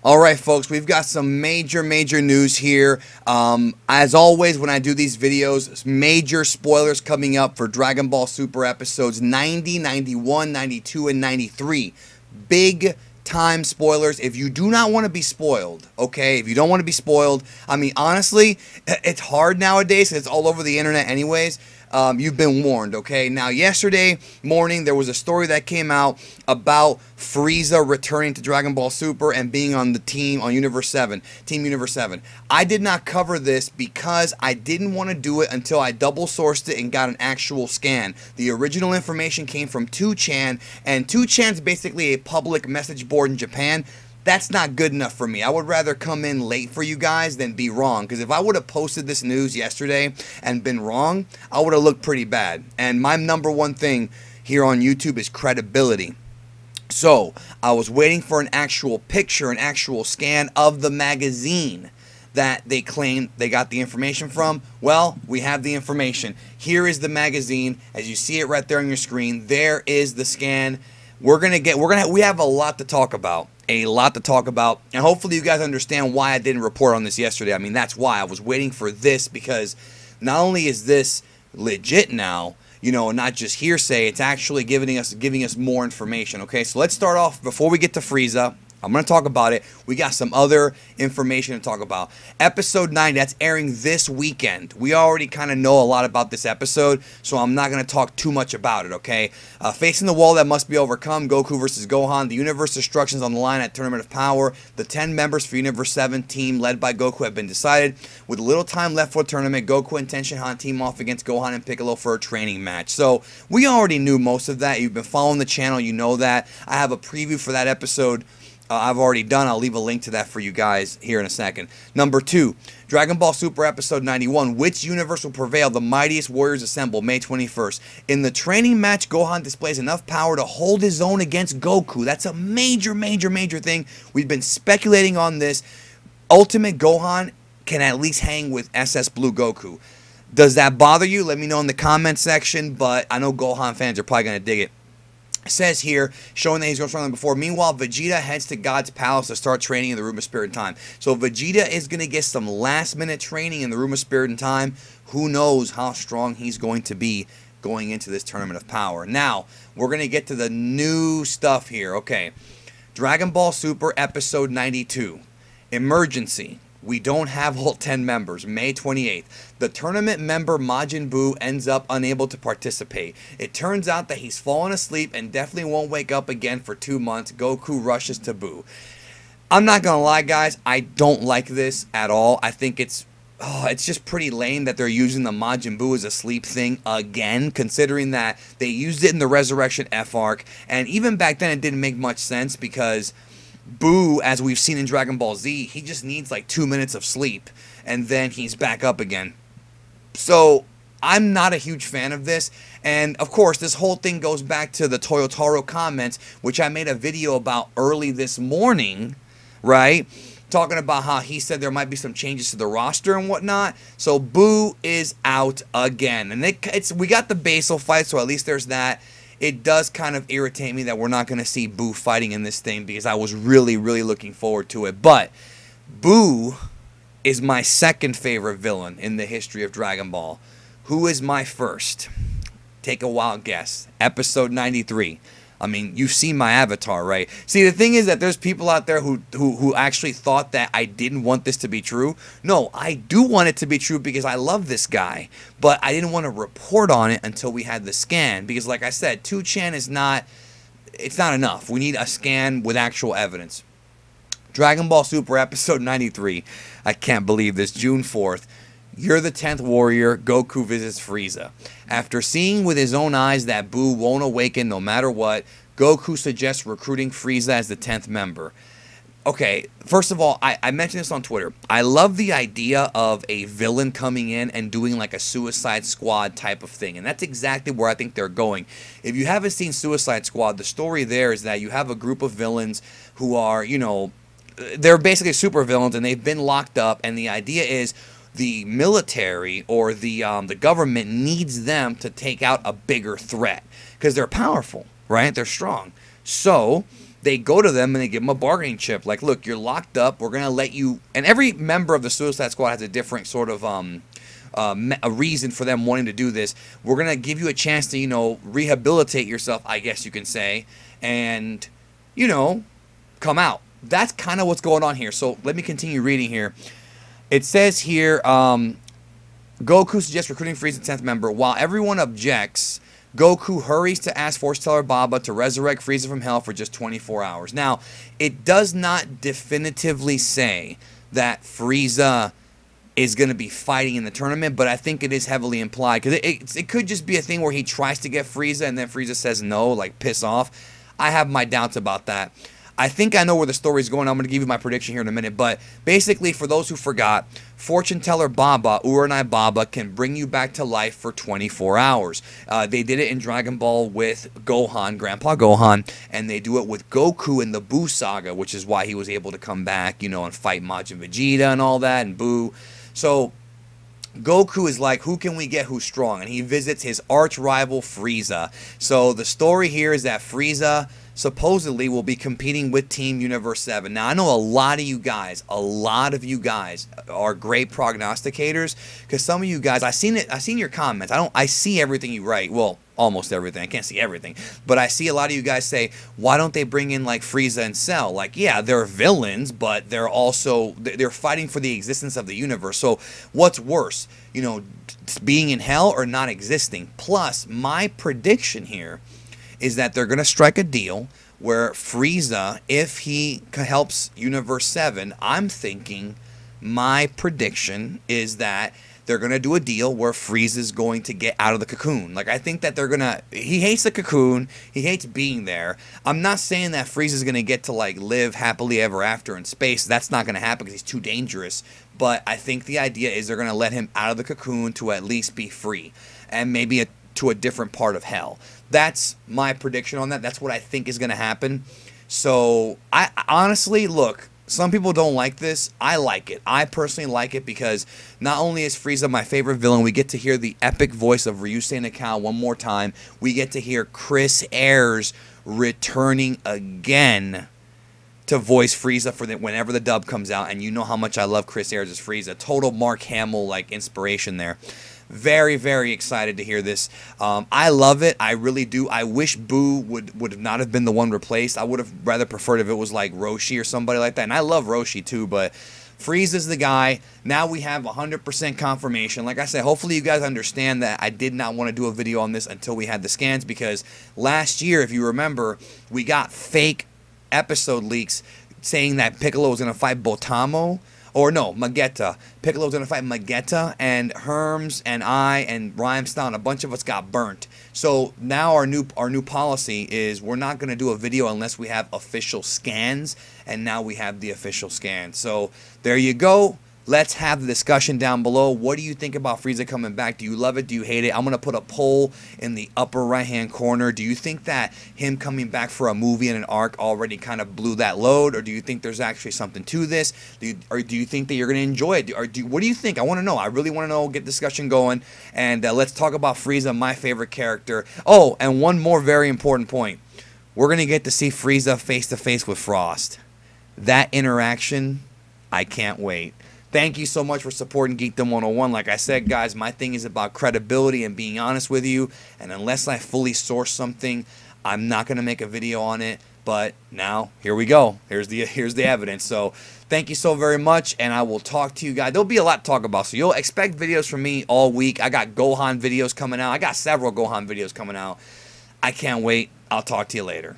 All right, folks, we've got some major news here. As always, when I do these videos, major spoilers coming up for Dragon Ball Super episodes 90, 91, 92, and 93. Big time spoilers. If you do not want to be spoiled, okay, if you don't want to be spoiled, I mean, honestly, it's hard nowadays. It's all over the internet anyways. You've been warned, okay? Now, yesterday morning, there was a story that came out about Frieza returning to Dragon Ball Super and being on the team on Universe 7, Team Universe 7. I did not cover this because I didn't want to do it until I double-sourced it and got an actual scan. The original information came from 2chan, and 2chan's basically a public message board in Japan. That's not good enough for me. I would rather come in late for you guys than be wrong. Because if I would have posted this news yesterday and been wrong, I would have looked pretty bad. And my number one thing here on YouTube is credibility. So I was waiting for an actual picture, an actual scan of the magazine that they claimed they got the information from. Well, we have the information. Here is the magazine. As you see it right there on your screen, there is the scan. We have a lot to talk about. And hopefully you guys understand why I didn't report on this yesterday. I mean, that's why I was waiting for this, because not only is this legit now, you know, not just hearsay, it's actually giving us more information. Okay, so let's start off before we get to Frieza. I'm going to talk about it. We got some other information to talk about. Episode 9, that's airing this weekend. We already kind of know a lot about this episode, so I'm not going to talk too much about it, okay? Facing the wall that must be overcome, Goku versus Gohan. The universe destruction's on the line at Tournament of Power. The 10 members for Universe 7 team led by Goku have been decided. With little time left for the tournament, Goku and Tenshinhan team off against Gohan and Piccolo for a training match. So we already knew most of that. You've been following the channel, you know that. I have a preview for that episode I've already done. I'll leave a link to that for you guys here in a second. Number 2, Dragon Ball Super Episode 91. Which universe will prevail? The mightiest warriors assemble, May 21st. In the training match, Gohan displays enough power to hold his own against Goku. That's a major thing. We've been speculating on this. Ultimate Gohan can at least hang with SS Blue Goku. Does that bother you? Let me know in the comment section, but I know Gohan fans are probably going to dig it. Says here, showing that he's grown stronger than before. Meanwhile, Vegeta heads to God's Palace to start training in the Room of Spirit and Time. So Vegeta is going to get some last-minute training in the Room of Spirit and Time. Who knows how strong he's going to be going into this Tournament of Power. Now, we're going to get to the new stuff here. Okay, Dragon Ball Super Episode 92. Emergency. We don't have all 10 members. May 28th. The tournament member Majin Buu ends up unable to participate. It turns out that he's fallen asleep and definitely won't wake up again for 2 months. Goku rushes to Buu. I'm not going to lie, guys. I don't like this at all. I think it's just pretty lame that they're using the Majin Buu as a sleep thing again, considering that they used it in the Resurrection F arc. And even back then, it didn't make much sense because Buu, as we've seen in Dragon Ball Z, he just needs like 2 minutes of sleep and then he's back up again. So I'm not a huge fan of this. And of course, this whole thing goes back to the Toyotaro comments, which I made a video about early this morning, right? Talking about how he said there might be some changes to the roster and whatnot. So Buu is out again. And we got the Basal fight, so at least there's that. It does kind of irritate me that we're not going to see Buu fighting in this thing because I was really looking forward to it. But Buu is my second favorite villain in the history of Dragon Ball. Who is my first? Take a wild guess. Episode 93. I mean, you've seen my avatar, right? See, the thing is that there's people out there who actually thought that I didn't want this to be true. No, I do want it to be true because I love this guy. But I didn't want to report on it until we had the scan. Because like I said, 2chan is not enough. We need a scan with actual evidence. Dragon Ball Super Episode 93. I can't believe this. June 4th. You're the 10th warrior. Goku visits Frieza. After seeing with his own eyes that Buu won't awaken no matter what, Goku suggests recruiting Frieza as the 10th member. Okay, first of all, I mentioned this on Twitter. I love the idea of a villain coming in and doing like a Suicide Squad type of thing. And that's exactly where I think they're going. If you haven't seen Suicide Squad, the story there is that you have a group of villains who are, you know, they're basically super villains and they've been locked up. And the idea is the military or the government needs them to take out a bigger threat because they're powerful, right? They're strong. So they go to them and they give them a bargaining chip. Like, look, you're locked up. We're going to let you. And every member of the Suicide Squad has a different sort of a reason for them wanting to do this. We're going to give you a chance to, you know, rehabilitate yourself, I guess you can say, and, you know, come out. That's kind of what's going on here. So let me continue reading here. It says here, Goku suggests recruiting Frieza's 10th member. While everyone objects, Goku hurries to ask Force Teller Baba to resurrect Frieza from hell for just 24 hours. Now, it does not definitively say that Frieza is going to be fighting in the tournament, but I think it is heavily implied, because it could just be a thing where he tries to get Frieza and then Frieza says no, like piss off. I have my doubts about that. I think I know where the story is going. I'm going to give you my prediction here in a minute. But basically, for those who forgot, Fortune Teller Baba, Uranai Baba, can bring you back to life for 24 hours. They did it in Dragon Ball with Gohan, Grandpa Gohan, and they do it with Goku in the Buu Saga, which is why he was able to come back, you know, and fight Majin Vegeta and all that, and Buu. So Goku is like, who can we get who's strong? And he visits his arch rival Frieza. So the story here is that Frieza supposedly will be competing with Team Universe 7. Now, I know a lot of you guys are great prognosticators, because some of you guys, I've seen your comments. I see everything you write. Well, almost everything. I can't see everything. But I see a lot of you guys say, why don't they bring in like Frieza and Cell? Like, yeah, they're villains, but they're fighting for the existence of the universe. So what's worse, you know, being in hell or not existing? Plus, my prediction here is that they're going to strike a deal where Frieza, if he helps Universe 7, I'm thinking, my prediction is that they're going to do a deal where Frieza's going to get out of the cocoon. Like, I think that they're going to... He hates the cocoon. He hates being there. I'm not saying that Frieza's going to get to, like, live happily ever after in space. That's not going to happen because he's too dangerous. But I think the idea is they're going to let him out of the cocoon to at least be free. And maybe to a different part of hell. That's my prediction on that. That's what I think is going to happen. So, I honestly, look, some people don't like this. I like it. I personally like it because not only is Frieza my favorite villain, we get to hear the epic voice of Ryusei Nakao one more time. We get to hear Chris Ayres returning again to voice Frieza for whenever the dub comes out. And you know how much I love Chris Ayres as Frieza. Total Mark Hamill like inspiration there. Very, very excited to hear this. I love it. I really do. I wish Buu would not have been the one replaced. I would have rather preferred if it was like Roshi or somebody like that. And I love Roshi too, but Frieza's the guy. Now we have 100% confirmation. Like I said, hopefully you guys understand that I did not want to do a video on this until we had the scans, because last year, if you remember, we got fake episode leaks saying that Piccolo was going to fight Botamo. Or no, Magetta. Piccolo's going to fight Magetta, and Herms and I and Rhymestyle and a bunch of us got burnt. So now our new policy is we're not going to do a video unless we have official scans, and now we have the official scans. So there you go. Let's have the discussion down below. What do you think about Frieza coming back? Do you love it? Do you hate it? I'm going to put a poll in the upper right-hand corner. Do you think that him coming back for a movie and an arc already kind of blew that load? Or do you think there's actually something to this? Or do you think that you're going to enjoy it? What do you think? I want to know. I really want to know. Get discussion going. And let's talk about Frieza, my favorite character. Oh, and one more very important point. We're going to get to see Frieza face-to-face with Frost. That interaction, I can't wait. Thank you so much for supporting Geekdom 101. Like I said, guys, my thing is about credibility and being honest with you. And unless I fully source something, I'm not going to make a video on it. But now, here we go. Here's the evidence. So, thank you so very much, and I will talk to you guys. There'll be a lot to talk about, so you'll expect videos from me all week. I got Gohan videos coming out. I got several Gohan videos coming out. I can't wait. I'll talk to you later.